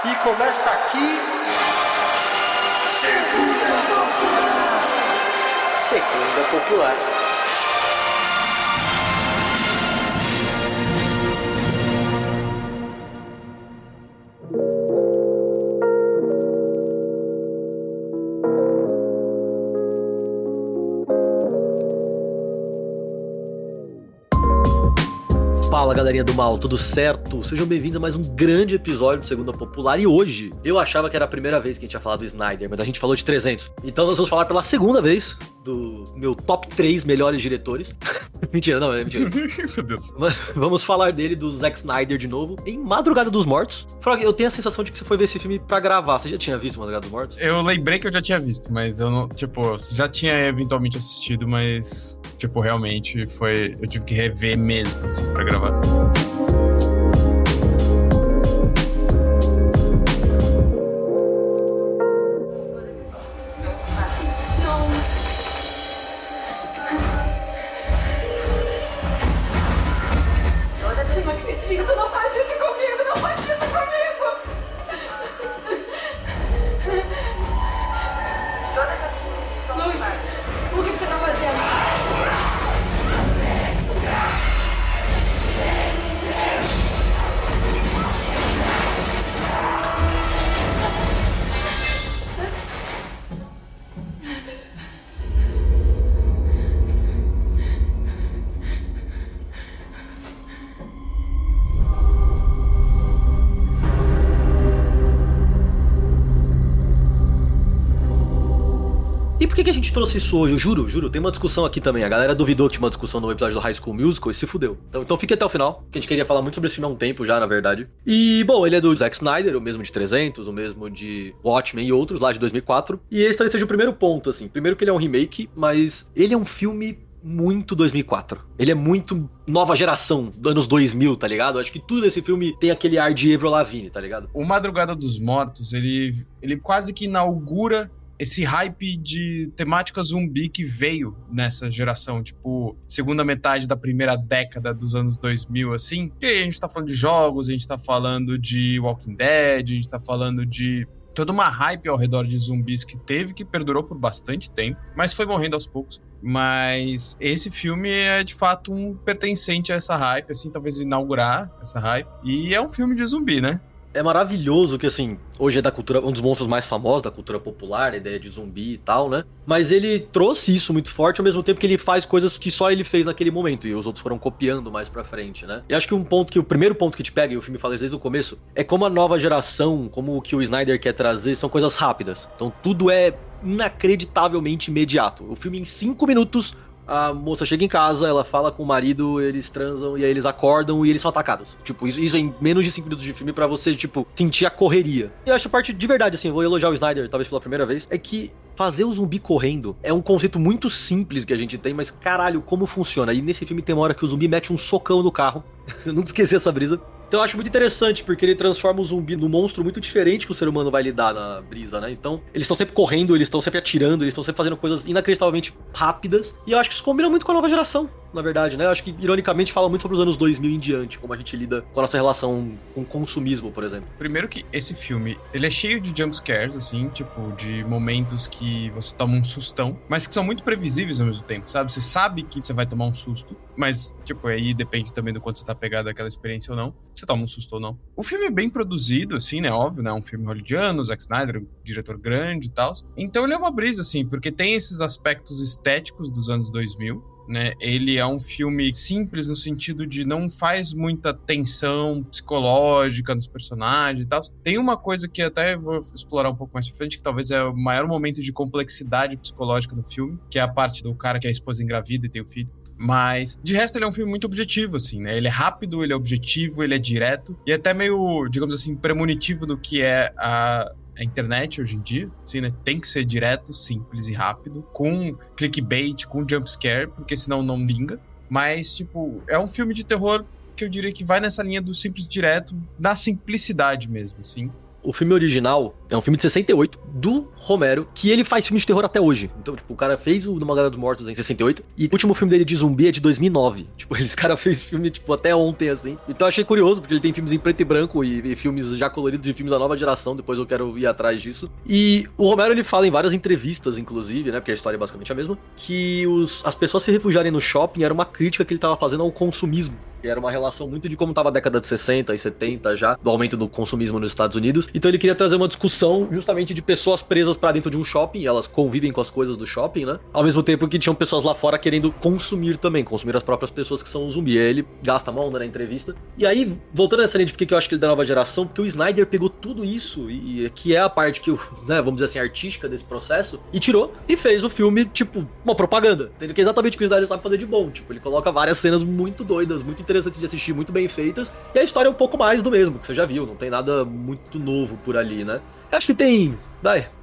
E começa aqui. Segunda Popular. Fala, galerinha do mal, tudo certo? Sejam bem-vindos a mais um grande episódio do Segunda Popular. E hoje, eu achava que era a primeira vez que a gente ia falar do Snyder, mas a gente falou de 300. Então nós vamos falar pela segunda vez do meu top 3 melhores diretores. Mentira, não, é mentira. Meu Deus. Mas vamos falar dele, do Zack Snyder, de novo, em Madrugada dos Mortos. Frog, eu tenho a sensação de que você foi ver esse filme pra gravar. Você já tinha visto Madrugada dos Mortos? Eu lembrei que eu já tinha visto, mas eu não, já tinha eventualmente assistido, mas, realmente eu tive que rever mesmo, assim, pra gravar. Tu não faz isso comigo, não faz isso comigo! Todas as luzes estão Luz, o que você tá fazendo? E por que a gente trouxe isso hoje? Eu juro, tem uma discussão aqui também. A galera duvidou que tinha uma discussão no episódio do High School Musical e se fudeu. Então fique até o final, que a gente queria falar muito sobre esse filme há um tempo já, na verdade. E, bom, ele é do Zack Snyder, o mesmo de 300, o mesmo de Watchmen e outros, lá de 2004. E esse talvez seja o primeiro ponto, assim. Primeiro que ele é um remake, mas ele é um filme muito 2004. Ele é muito nova geração, anos 2000, tá ligado? Eu acho que tudo nesse filme tem aquele ar de Avril Lavigne, tá ligado? O Madrugada dos Mortos, ele quase que inaugura esse hype de temática zumbi que veio nessa geração, tipo, segunda metade da primeira década dos anos 2000, assim. Que a gente tá falando de jogos, a gente tá falando de Walking Dead, a gente tá falando de toda uma hype ao redor de zumbis que perdurou por bastante tempo, mas foi morrendo aos poucos. Mas esse filme é, de fato, um pertencente a essa hype, assim, talvez inaugurar essa hype. E é um filme de zumbi, né? É maravilhoso que, assim, hoje é da cultura, um dos monstros mais famosos da cultura popular, a ideia de zumbi e tal, né? Mas ele trouxe isso muito forte, ao mesmo tempo que ele faz coisas que só ele fez naquele momento, e os outros foram copiando mais pra frente, né? E acho que o primeiro ponto que te pega, e o filme fala isso desde o começo, é como a nova geração, como o que o Snyder quer trazer, são coisas rápidas. Então tudo é inacreditavelmente imediato. O filme, em 5 minutos, a moça chega em casa, ela fala com o marido, eles transam, e aí eles acordam e eles são atacados. Tipo, isso em menos de 5 minutos de filme pra você, tipo, sentir a correria. E eu acho a parte de verdade, assim, vou elogiar o Snyder, talvez pela primeira vez, é que fazer o zumbi correndo é um conceito muito simples que a gente tem, mas caralho, como funciona? E nesse filme tem uma hora que o zumbi mete um socão no carro. Eu nunca esqueci essa brisa. Então eu acho muito interessante, porque ele transforma o zumbi num monstro muito diferente que o ser humano vai lidar na brisa, né? Então, eles estão sempre correndo, eles estão sempre atirando, eles estão sempre fazendo coisas inacreditavelmente rápidas. E eu acho que isso combina muito com a nova geração, na verdade, né? Eu acho que, ironicamente, fala muito sobre os anos 2000 em diante, como a gente lida com a nossa relação com o consumismo, por exemplo. Primeiro que esse filme, ele é cheio de jumpscares, assim, tipo, de momentos que você toma um sustão, mas que são muito previsíveis ao mesmo tempo, sabe? Você sabe que você vai tomar um susto, mas, tipo, aí depende também do quanto você tá pegado daquela experiência ou não. Você toma um susto ou não. O filme é bem produzido, assim, né? Óbvio, né? É um filme hollywoodiano, Zack Snyder, um diretor grande e tal. Então ele é uma brisa, assim, porque tem esses aspectos estéticos dos anos 2000, né? Ele é um filme simples no sentido de não faz muita tensão psicológica nos personagens e tal. Tem uma coisa que até vou explorar um pouco mais pra frente, que talvez é o maior momento de complexidade psicológica do filme, que é a parte do cara que a esposa engravida e tem o filho. Mas, de resto, ele é um filme muito objetivo, assim, né? Ele é rápido, ele é objetivo, ele é direto. E até meio, digamos assim, premonitivo do que é a internet hoje em dia, assim, né? Tem que ser direto, simples e rápido, com clickbait, com jumpscare, porque senão não vinga. Mas, tipo, é um filme de terror que eu diria que vai nessa linha do simples e direto, da simplicidade mesmo, assim. O filme original é um filme de 68 do Romero, que ele faz filme de terror até hoje. Então, tipo, o cara fez o Numa Galera dos Mortos em 68 e o último filme dele de zumbi é de 2009. Tipo, esse cara fez filme, tipo, até ontem, assim. Então eu achei curioso, porque ele tem filmes em preto e branco e filmes já coloridos e filmes da nova geração. Depois eu quero ir atrás disso. E o Romero, ele fala em várias entrevistas, inclusive, né, porque a história é basicamente a mesma, que as pessoas se refugiarem no shopping era uma crítica que ele tava fazendo ao consumismo. E era uma relação muito de como tava a década de 60 e 70 já, do aumento do consumismo nos Estados Unidos. Então ele queria trazer uma discussão justamente de pessoas presas pra dentro de um shopping, e elas convivem com as coisas do shopping, né? Ao mesmo tempo que tinham pessoas lá fora querendo consumir também, consumir as próprias pessoas que são um zumbi. E aí ele gasta a mão na entrevista. E aí, voltando nessa linha de porque eu acho que ele é da nova geração, porque o Snyder pegou tudo isso, e que é a parte que, né, vamos dizer assim, artística desse processo, e tirou e fez o filme, tipo, uma propaganda. Entendeu? Que é exatamente o que o Snyder sabe fazer de bom. Tipo, ele coloca várias cenas muito doidas, muito interessantes de assistir, muito bem feitas, e a história é um pouco mais do mesmo, que você já viu, não tem nada muito novo por ali, né? Eu acho que tem,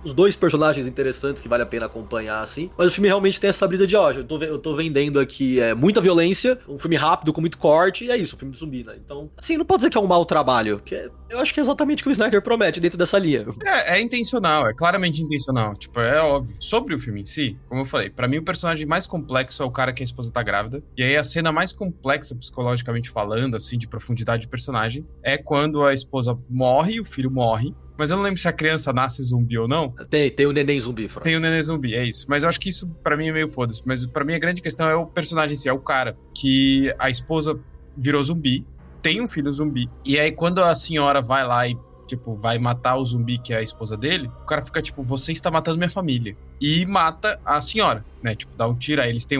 os dois personagens interessantes que vale a pena acompanhar, assim, mas o filme realmente tem essa brisa de, ó, eu tô vendendo aqui muita violência, um filme rápido, com muito corte, e é isso, um filme de zumbi, né? Então, assim, não pode dizer que é um mau trabalho, porque eu acho que é exatamente o que o Snyder promete dentro dessa linha. É intencional, é claramente intencional, tipo, é óbvio. Sobre o filme em si, como eu falei, pra mim o personagem mais complexo é o cara que a esposa tá grávida, e aí a cena mais complexa, psicologicamente falando, assim, de profundidade de personagem, é quando a esposa morre e o filho morre. Mas eu não lembro se a criança nasce zumbi ou não. Tem o neném zumbi, Fran. Tem o neném zumbi, é isso. Mas eu acho que isso, pra mim, é meio foda-se. Mas pra mim, a grande questão é o personagem em si, é o cara. Que a esposa virou zumbi, tem um filho zumbi. E aí, quando a senhora vai lá e, tipo, vai matar o zumbi, que é a esposa dele, o cara fica, tipo, você está matando minha família. E mata a senhora, né? Tipo, dá um tiro. Aí eles têm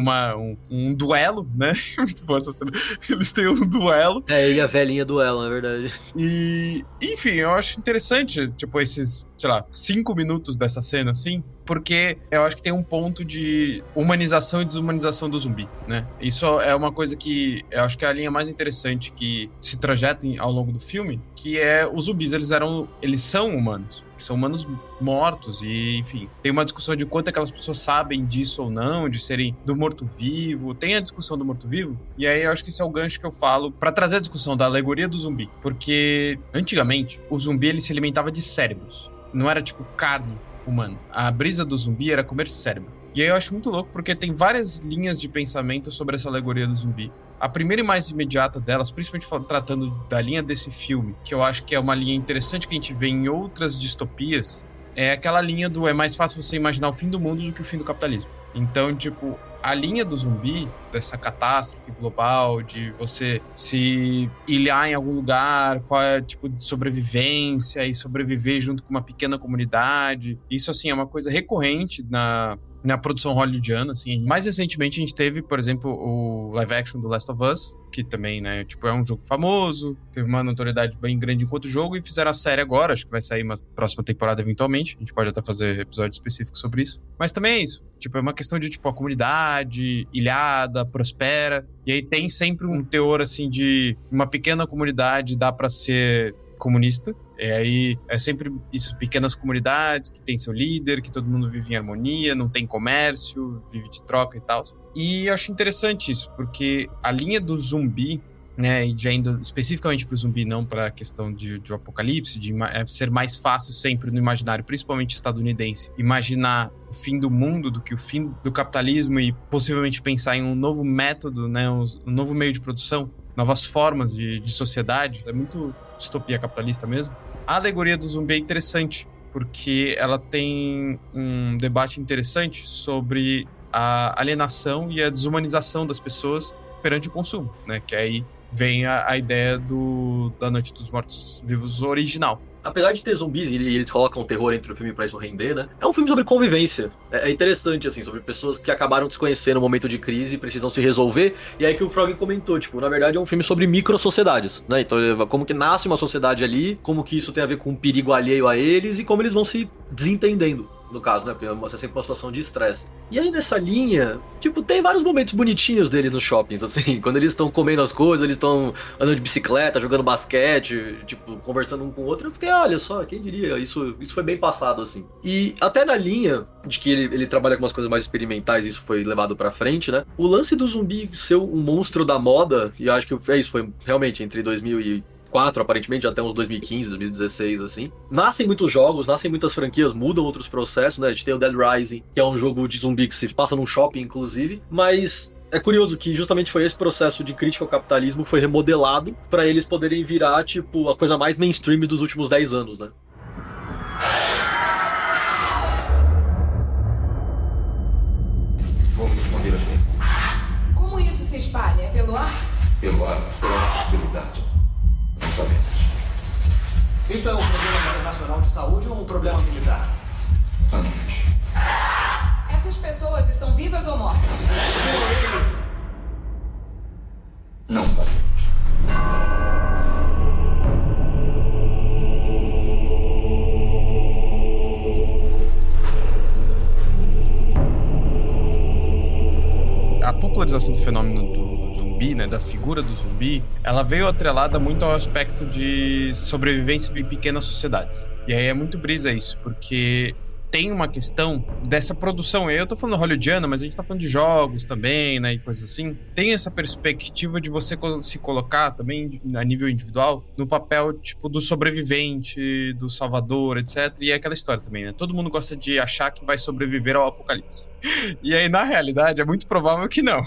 um duelo, né? Muito bom essa cena. Eles têm um duelo. É, ele e a velhinha duelo, é verdade. E, enfim, eu acho interessante, tipo, esses, sei lá, 5 minutos dessa cena, assim, porque eu acho que tem um ponto de humanização e desumanização do zumbi, né? Isso é uma coisa que eu acho que é a linha mais interessante que se projeta ao longo do filme, que é os zumbis, eles são humanos. São humanos mortos e, enfim, tem uma discussão de quanto aquelas pessoas sabem disso ou não, de serem do morto-vivo. Tem a discussão do morto-vivo, e aí eu acho que esse é o gancho que eu falo pra trazer a discussão da alegoria do zumbi. Porque, antigamente, o zumbi ele se alimentava de cérebros. Não era, tipo, carne humana. A brisa do zumbi era comer cérebro. E aí eu acho muito louco, porque tem várias linhas de pensamento sobre essa alegoria do zumbi. A primeira e mais imediata delas, principalmente tratando da linha desse filme, que eu acho que é uma linha interessante que a gente vê em outras distopias, é aquela linha do é mais fácil você imaginar o fim do mundo do que o fim do capitalismo. Então, tipo, a linha do zumbi, dessa catástrofe global, de você se ilhar em algum lugar, qual é tipo de sobrevivência e sobreviver junto com uma pequena comunidade, isso, assim, é uma coisa recorrente na produção hollywoodiana, assim. Mais recentemente a gente teve, por exemplo, o live action do Last of Us, que também, né, tipo, é um jogo famoso, teve uma notoriedade bem grande enquanto jogo, e fizeram a série agora, acho que vai sair uma próxima temporada eventualmente, a gente pode até fazer episódio específico sobre isso. Mas também é isso, tipo, é uma questão de, tipo, a comunidade ilhada, prospera, e aí tem sempre um teor, assim, de uma pequena comunidade dá pra ser comunista. E aí é sempre isso, pequenas comunidades que tem seu líder, que todo mundo vive em harmonia, não tem comércio, vive de troca e tal. E eu acho interessante isso, porque a linha do zumbi, né, e já indo especificamente pro zumbi, não pra questão de apocalipse, de ser mais fácil sempre no imaginário, principalmente estadunidense, imaginar o fim do mundo do que o fim do capitalismo e possivelmente pensar em um novo método, né, um novo meio de produção, novas formas de sociedade. É muito distopia capitalista mesmo. A alegoria do zumbi é interessante, porque ela tem um debate interessante sobre a alienação e a desumanização das pessoas perante o consumo, né? Que aí vem a ideia da Noite dos Mortos-Vivos original. Apesar de ter zumbis e eles colocam terror entre o filme pra isso render, né? É um filme sobre convivência. É interessante, assim, sobre pessoas que acabaram de se conhecer no momento de crise e precisam se resolver. E aí que o Frog comentou, tipo, na verdade é um filme sobre micro-sociedades, né? Então, como que nasce uma sociedade ali, como que isso tem a ver com um perigo alheio a eles e como eles vão se desentendendo. No caso, né? Porque é sempre uma situação de estresse. E aí, nessa linha, tipo, tem vários momentos bonitinhos deles nos shoppings, assim. Quando eles estão comendo as coisas, eles estão andando de bicicleta, jogando basquete, tipo, conversando um com o outro. Eu fiquei, olha só, quem diria? Isso foi bem passado, assim. E até na linha de que ele trabalha com umas coisas mais experimentais, isso foi levado pra frente, né? O lance do zumbi ser um monstro da moda, e eu acho que é isso, foi realmente entre 2004 2004, aparentemente, até uns 2015, 2016, assim. Nascem muitos jogos, nascem muitas franquias, mudam outros processos, né? A gente tem o Dead Rising, que é um jogo de zumbi que se passa num shopping, inclusive, mas é curioso que justamente foi esse processo de crítica ao capitalismo que foi remodelado pra eles poderem virar, tipo, a coisa mais mainstream dos últimos 10 anos, né? Vou responder as perguntas. Como isso se espalha? É pelo ar? Pelo ar, pela possibilidade. Não sabemos. Isso é um problema internacional de saúde ou um problema militar? Ambos. Essas pessoas estão vivas ou mortas? Não sabemos. A popularização do fenômeno do zumbi, né, da figura do zumbi, ela veio atrelada muito ao aspecto de sobrevivência em pequenas sociedades. E aí é muito brisa isso, porque tem uma questão dessa produção. Eu tô falando hollywoodiana, mas a gente tá falando de jogos também, né, e coisas assim. Tem essa perspectiva de você se colocar também, a nível individual, no papel, tipo, do sobrevivente, do salvador, etc. E é aquela história também, né? Todo mundo gosta de achar que vai sobreviver ao apocalipse. E aí, na realidade, é muito provável que não,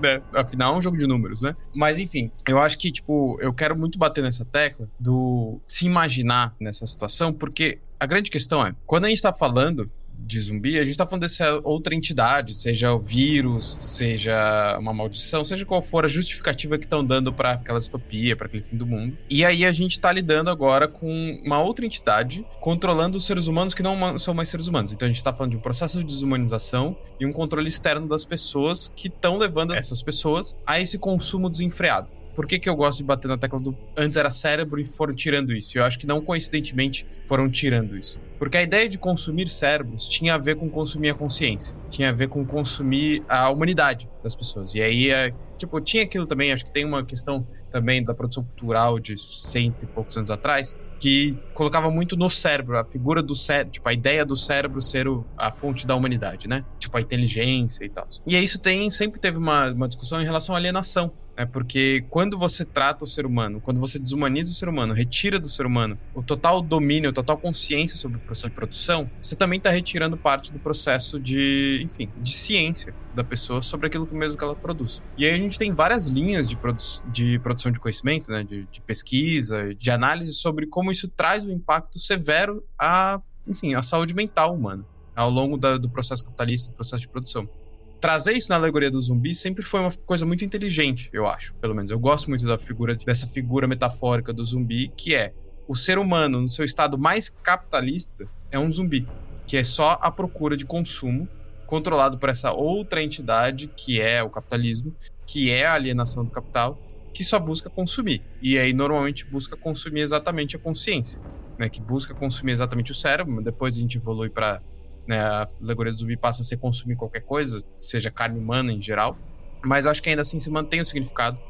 né? Afinal, é um jogo de números, né? Mas, enfim, eu acho que, tipo, eu quero muito bater nessa tecla do se imaginar nessa situação, porque a grande questão é, quando a gente tá falando de zumbi, a gente tá falando dessa outra entidade, seja o vírus, seja uma maldição, seja qual for a justificativa que estão dando pra aquela distopia, pra aquele fim do mundo. E aí a gente tá lidando agora com uma outra entidade controlando os seres humanos que não são mais seres humanos. Então a gente tá falando de um processo de desumanização e um controle externo das pessoas que estão levando essas pessoas a esse consumo desenfreado. Por que eu gosto de bater na tecla do antes era cérebro e foram tirando isso? Eu acho que não coincidentemente foram tirando isso. Porque a ideia de consumir cérebros tinha a ver com consumir a consciência. Tinha a ver com consumir a humanidade das pessoas. E aí, tipo, tinha aquilo também, acho que tem uma questão também da produção cultural de 100 e poucos anos atrás, que colocava muito no cérebro, a figura do cérebro, tipo, a ideia do cérebro ser a fonte da humanidade, né? Tipo, a inteligência e tal. E aí isso sempre teve uma discussão em relação à alienação. Porque quando você trata o ser humano, quando você desumaniza o ser humano, retira do ser humano o total domínio, a total consciência sobre o processo de produção, você também está retirando parte do processo de ciência da pessoa sobre aquilo mesmo que ela produz. E aí a gente tem várias linhas de produção de conhecimento, né, de pesquisa, de análise sobre como isso traz um impacto severo à saúde mental humana ao longo do processo capitalista, do processo de produção. Trazer isso na alegoria do zumbi sempre foi uma coisa muito inteligente, eu acho, pelo menos. Eu gosto muito dessa figura metafórica do zumbi, que é o ser humano, no seu estado mais capitalista, é um zumbi, que é só a procura de consumo, controlado por essa outra entidade, que é o capitalismo, que é a alienação do capital, que só busca consumir. E aí, normalmente, busca consumir exatamente a consciência, né? Que busca consumir exatamente o cérebro, depois a gente evolui para... Né, a alegoria do zumbi passa a ser consumir qualquer coisa, seja carne humana em geral, mas acho que ainda assim se mantém o significado,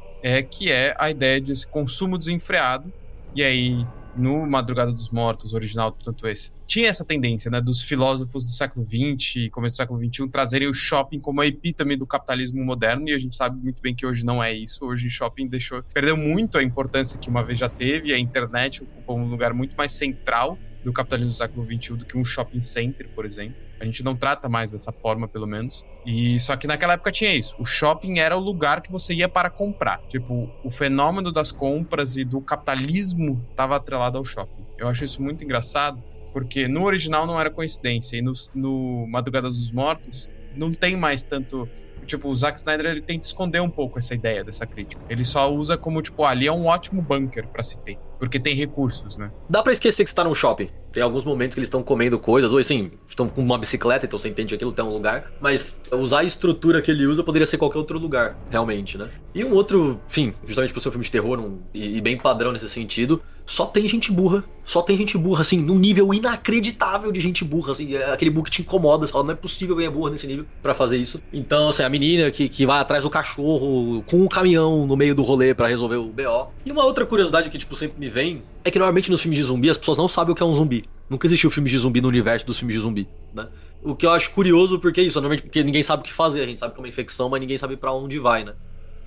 que é a ideia de esse consumo desenfreado. E aí, no Madrugada dos Mortos, original, tanto esse, tinha essa tendência, né, dos filósofos do século XX e começo do século XXI trazerem o shopping como a epítome do capitalismo moderno, e a gente sabe muito bem que hoje não é isso. Hoje o shopping perdeu muito a importância que uma vez já teve, e a internet ocupou um lugar muito mais central do capitalismo do século XXI do que um shopping center, por exemplo. A gente não trata mais dessa forma, pelo menos. E só que naquela época tinha isso. O shopping era o lugar que você ia para comprar. Tipo, o fenômeno das compras e do capitalismo estava atrelado ao shopping. Eu acho isso muito engraçado, porque no original não era coincidência. E no Madrugada dos Mortos não tem mais tanto... Tipo, o Zack Snyder, ele tenta esconder um pouco essa ideia dessa crítica. Ele só usa como, tipo, ali é um ótimo bunker pra se ter. Porque tem recursos, né? Dá pra esquecer que você tá num shopping. Tem alguns momentos que eles estão comendo coisas, ou assim, estão com uma bicicleta, então você entende que aquilo tem um lugar. Mas usar a estrutura que ele usa poderia ser qualquer outro lugar, realmente, né? E um outro, enfim, justamente por ser um filme de terror e bem padrão nesse sentido, só tem gente burra. Só tem gente burra, assim, num nível inacreditável de gente burra, assim. É aquele burro que te incomoda, você fala, não é possível ganhar burra nesse nível pra fazer isso. Então, assim, a menina que vai atrás do cachorro com um caminhão no meio do rolê pra resolver o BO. E uma outra curiosidade que, tipo, sempre me vem é que normalmente nos filmes de zumbi as pessoas não sabem o que é um zumbi. Nunca existiu filme de zumbi no universo dos filmes de zumbi, né? O que eu acho curioso porque é isso, normalmente porque ninguém sabe o que fazer, a gente sabe que é uma infecção, mas ninguém sabe pra onde vai, né?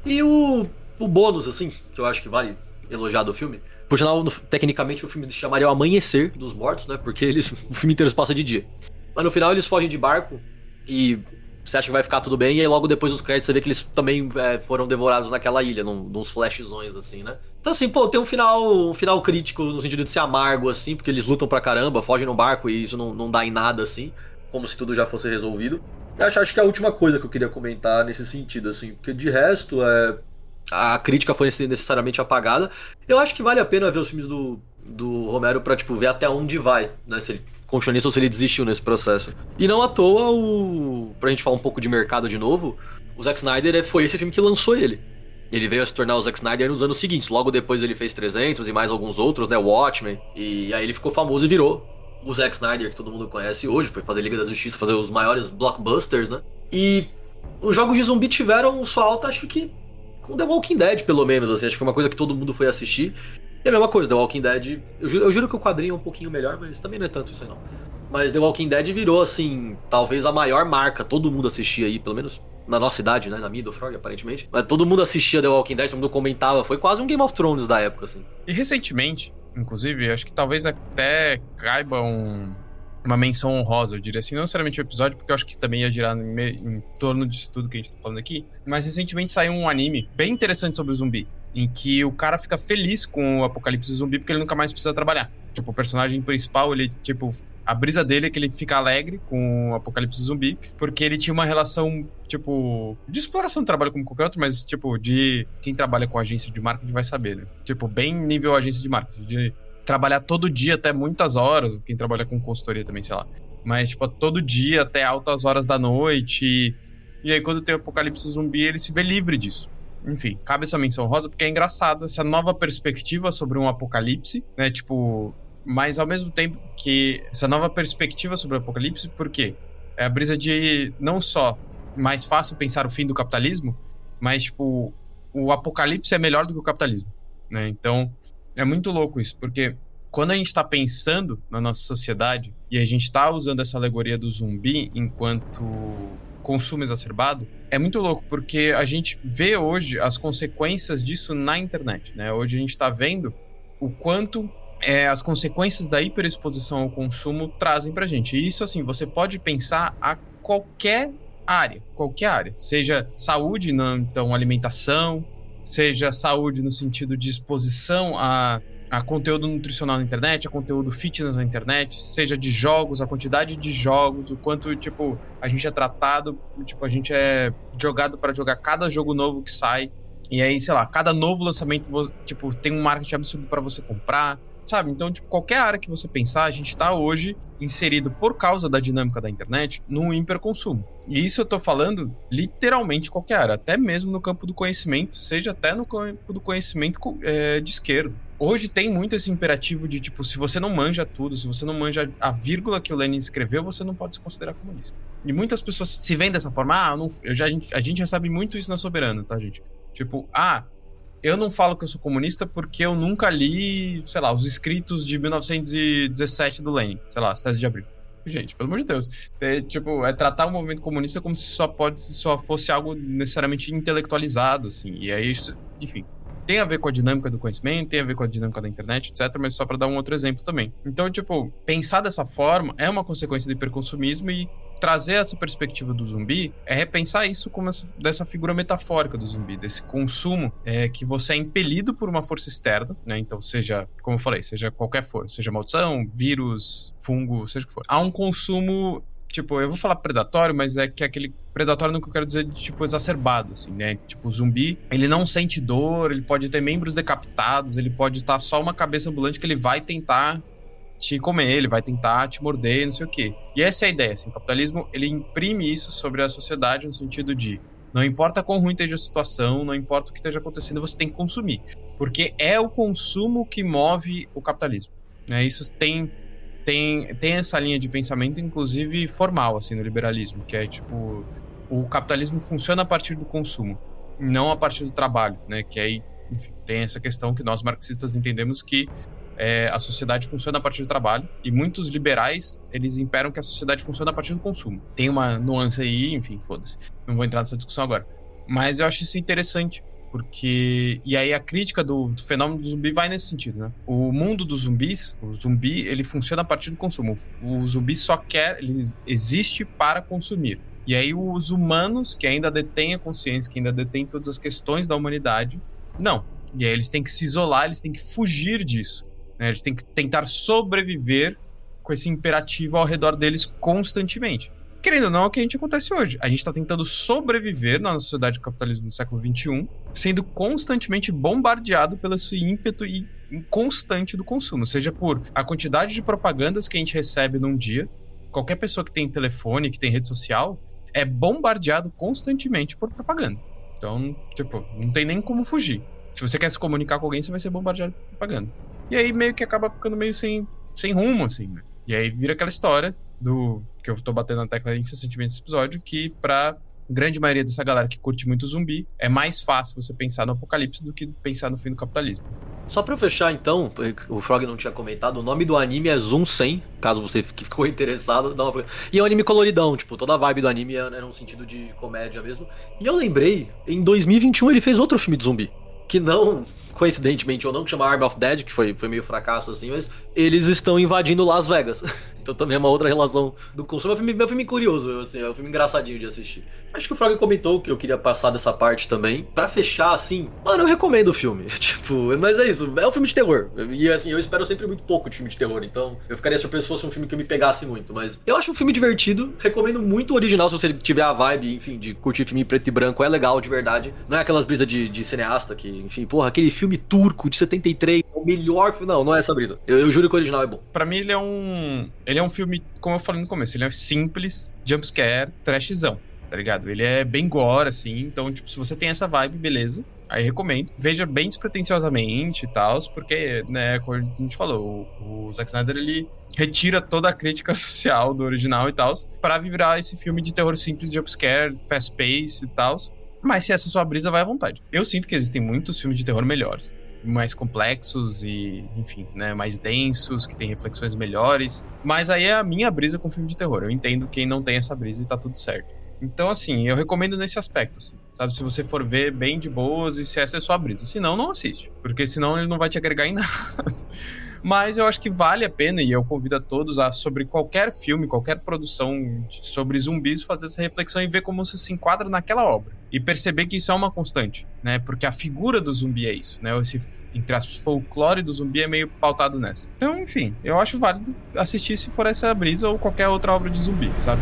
E o bônus, assim, que eu acho que vale elogiar do filme, Por sinal, tecnicamente o filme se chamaria O Amanhecer dos Mortos, né? Porque o filme inteiro se passa de dia. Mas no final eles fogem de barco e você acha que vai ficar tudo bem, e aí logo depois dos créditos você vê que eles também foram devorados naquela ilha, nos flashzões, assim, né? Então assim, pô, tem um final crítico no sentido de ser amargo, assim, porque eles lutam pra caramba, fogem no barco e isso não dá em nada, assim, como se tudo já fosse resolvido. E acho que é a última coisa que eu queria comentar nesse sentido, assim, porque de resto, a crítica foi necessariamente apagada. Eu acho que vale a pena ver os filmes do Romero pra, tipo, ver até onde vai, né? Se ele continua nisso ou se ele desistiu nesse processo. E não à toa, pra gente falar um pouco de mercado de novo, o Zack Snyder foi esse filme que lançou ele. Ele veio a se tornar o Zack Snyder nos anos seguintes. Logo depois ele fez 300 e mais alguns outros, né? Watchmen. E aí ele ficou famoso e virou o Zack Snyder, que todo mundo conhece hoje. Foi fazer Liga da Justiça, fazer os maiores blockbusters, né? E os jogos de zumbi tiveram sua alta, acho que com The Walking Dead, pelo menos, assim. Acho que foi uma coisa que todo mundo foi assistir. E a mesma coisa, The Walking Dead... Eu juro que o quadrinho é um pouquinho melhor, mas também não é tanto isso aí, não. Mas The Walking Dead virou, assim, talvez a maior marca. Todo mundo assistia aí, pelo menos na nossa idade, né? Na minha, do Frog, aparentemente. Mas todo mundo assistia The Walking Dead, todo mundo comentava. Foi quase um Game of Thrones da época, assim. E recentemente, inclusive, acho que talvez até caiba uma menção honrosa, eu diria assim. Não necessariamente o episódio, porque eu acho que também ia girar em torno disso tudo que a gente tá falando aqui. Mas recentemente saiu um anime bem interessante sobre o zumbi, em que o cara fica feliz com o apocalipse zumbi porque ele nunca mais precisa trabalhar. Tipo, o personagem principal, ele, tipo, a brisa dele é que ele fica alegre com o apocalipse zumbi, porque ele tinha uma relação, tipo, de exploração do trabalho como qualquer outro, mas, tipo, de quem trabalha com agência de marketing vai saber, né? Tipo, bem nível agência de marketing, de trabalhar todo dia até muitas horas, quem trabalha com consultoria também, sei lá. Mas, tipo, todo dia até altas horas da noite. E aí, quando tem o apocalipse zumbi, ele se vê livre disso. Enfim, cabe essa menção rosa porque é engraçado essa nova perspectiva sobre um apocalipse, né? Tipo, mas ao mesmo tempo que essa nova perspectiva sobre o apocalipse, por quê? É a brisa de não só mais fácil pensar o fim do capitalismo, mas, tipo, o apocalipse é melhor do que o capitalismo, né? Então, é muito louco isso, porque quando a gente tá pensando na nossa sociedade e a gente tá usando essa alegoria do zumbi enquanto consumo exacerbado, é muito louco, porque a gente vê hoje as consequências disso na internet, né? Hoje a gente tá vendo o quanto as consequências da hiperexposição ao consumo trazem pra gente. E isso, assim, você pode pensar a qualquer área, seja saúde, então alimentação, seja saúde no sentido de exposição a conteúdo nutricional na internet, a conteúdo fitness na internet, seja de jogos, a quantidade de jogos, o quanto, tipo, a gente é tratado, tipo, a gente é jogado para jogar cada jogo novo que sai, e aí, sei lá, cada novo lançamento, tipo, tem um marketing absurdo para você comprar, sabe? Então, tipo, qualquer área que você pensar, a gente tá hoje inserido, por causa da dinâmica da internet, num hiperconsumo. E isso eu tô falando literalmente qualquer área, até mesmo no campo do conhecimento, seja até no campo do conhecimento de esquerda. Hoje tem muito esse imperativo de, tipo, se você não manja tudo, se você não manja a vírgula que o Lenin escreveu, você não pode se considerar comunista. E muitas pessoas se veem dessa forma, a gente já sabe muito isso na Soberana, tá, gente? Tipo, eu não falo que eu sou comunista porque eu nunca li, sei lá, os escritos de 1917 do Lenin, sei lá, as teses de abril. Gente, pelo amor de Deus. É tratar o movimento comunista como se só fosse algo necessariamente intelectualizado, assim. E aí, enfim, tem a ver com a dinâmica do conhecimento, tem a ver com a dinâmica da internet, etc. Mas só pra dar um outro exemplo também. Então, tipo, pensar dessa forma é uma consequência do hiperconsumismo e trazer essa perspectiva do zumbi é repensar isso como dessa figura metafórica do zumbi, desse consumo que você é impelido por uma força externa, né? Então, seja, como eu falei, seja qualquer força, seja maldição, vírus, fungo, seja o que for. Há um consumo, tipo, eu vou falar predatório, mas é que aquele predatório no que eu quero dizer de, tipo, exacerbado, assim, né? Tipo, o zumbi, ele não sente dor, ele pode ter membros decapitados, ele pode estar só uma cabeça ambulante que ele vai tentar te comer, ele vai tentar te morder, não sei o quê. E essa é a ideia, assim, o capitalismo, ele imprime isso sobre a sociedade no sentido de não importa quão ruim esteja a situação, não importa o que esteja acontecendo, você tem que consumir. Porque é o consumo que move o capitalismo, né? Isso tem essa linha de pensamento, inclusive formal, assim, no liberalismo, que é tipo, o capitalismo funciona a partir do consumo, não a partir do trabalho, né? Que aí, enfim, tem essa questão que nós marxistas entendemos que a sociedade funciona a partir do trabalho, e muitos liberais, eles imperam que a sociedade funciona a partir do consumo. Tem uma nuance aí, enfim, foda-se. Não vou entrar nessa discussão agora. Mas eu acho isso interessante, Porque... E aí a crítica do fenômeno do zumbi vai nesse sentido, né? O mundo dos zumbis, o zumbi, ele funciona a partir do consumo. O zumbi ele existe para consumir. E aí os humanos, que ainda detêm a consciência, que ainda detêm todas as questões da humanidade, não. E aí eles têm que se isolar, eles têm que fugir disso, né? Eles têm que tentar sobreviver com esse imperativo ao redor deles constantemente. Querendo ou não, é o que a gente acontece hoje. A gente está tentando sobreviver na sociedade do capitalismo do século XXI, sendo constantemente bombardeado pelo esse ímpeto constante do consumo, seja por a quantidade de propagandas que a gente recebe num dia. Qualquer pessoa que tem telefone, que tem rede social, é bombardeado constantemente por propaganda. Então, tipo, não tem nem como fugir. Se você quer se comunicar com alguém, você vai ser bombardeado por propaganda. E aí meio que acaba ficando meio sem rumo, assim, né? E aí vira aquela história que eu tô batendo na tecla incessantemente nesse episódio, que pra grande maioria dessa galera que curte muito zumbi, é mais fácil você pensar no apocalipse do que pensar no fim do capitalismo. Só pra eu fechar então, o Frog não tinha comentado, o nome do anime é Zoom 100, caso você ficou interessado. E é um anime coloridão, tipo, toda a vibe do anime era um sentido de comédia mesmo. E eu lembrei, em 2021 ele fez outro filme de zumbi, que não, coincidentemente ou não, que chama Army of Dead, que foi meio fracasso assim, mas eles estão invadindo Las Vegas. Então também é uma outra relação do consumo. É um filme curioso, assim, é um filme engraçadinho de assistir. Acho que o Frog comentou que eu queria passar dessa parte também. Pra fechar, assim, mano, eu recomendo o filme. Tipo, mas é isso, é um filme de terror. E assim, eu espero sempre muito pouco de filme de terror, então eu ficaria surpreso se fosse um filme que eu me pegasse muito. Mas eu acho um filme divertido, recomendo muito o original, se você tiver a vibe, enfim, de curtir filme preto e branco, é legal, de verdade. Não é aquelas brisas de cineasta que, enfim, porra, aquele filme turco de 73, é o melhor filme. Não é essa brisa. Eu juro que o original é bom. Pra mim, ele é um filme, como eu falei no começo, ele é simples, jumpscare, trashzão, tá ligado? Ele é bem gore, assim, então, tipo, se você tem essa vibe, beleza, aí recomendo. Veja bem despretensiosamente e tal, porque, né, como a gente falou, o Zack Snyder, ele retira toda a crítica social do original e tal, pra virar esse filme de terror simples, jumpscare, fast pace e tal. Mas se essa é sua brisa, vai à vontade. Eu sinto que existem muitos filmes de terror melhores, mais complexos e, enfim, né, mais densos, que tem reflexões melhores. Mas aí é a minha brisa com filme de terror. Eu entendo quem não tem essa brisa e tá tudo certo. Então, assim, eu recomendo nesse aspecto, assim, sabe? Se você for ver bem de boas e se essa é a sua brisa. Se não, não assiste, porque senão ele não vai te agregar em nada. Mas eu acho que vale a pena, e eu convido a todos a, sobre qualquer filme, qualquer produção sobre zumbis, fazer essa reflexão e ver como isso se enquadra naquela obra. E perceber que isso é uma constante, né? Porque a figura do zumbi é isso, né? Esse, entre aspas, folclore do zumbi é meio pautado nessa. Então, enfim, eu acho válido assistir se for essa brisa ou qualquer outra obra de zumbi, sabe?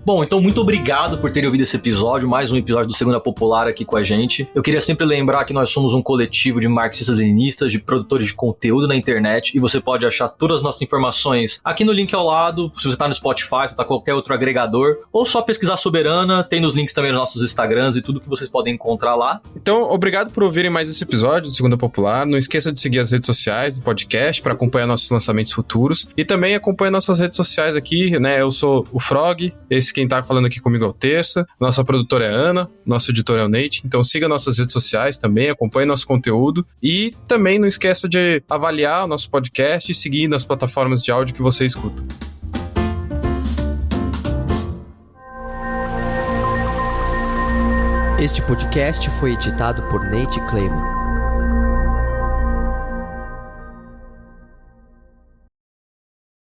Bom, então muito obrigado por terem ouvido esse episódio, mais um episódio do Segunda Popular aqui com a gente. Eu queria sempre lembrar que nós somos um coletivo de marxistas-leninistas, de produtores de conteúdo na internet, e você pode achar todas as nossas informações aqui no link ao lado, se você tá no Spotify, se tá qualquer outro agregador, ou só pesquisar Soberana, tem nos links também nos nossos Instagrams e tudo que vocês podem encontrar lá. Então, obrigado por ouvirem mais esse episódio do Segunda Popular. Não esqueça de seguir as redes sociais do podcast para acompanhar nossos lançamentos futuros, e também acompanha nossas redes sociais aqui, né? Eu sou o Frog, quem tá falando aqui comigo é o Terça, nossa produtora é a Ana, nosso editor é o Nate, então siga nossas redes sociais também, acompanhe nosso conteúdo e também não esqueça de avaliar o nosso podcast e seguir nas plataformas de áudio que você escuta. Este podcast foi editado por Nate Clayman.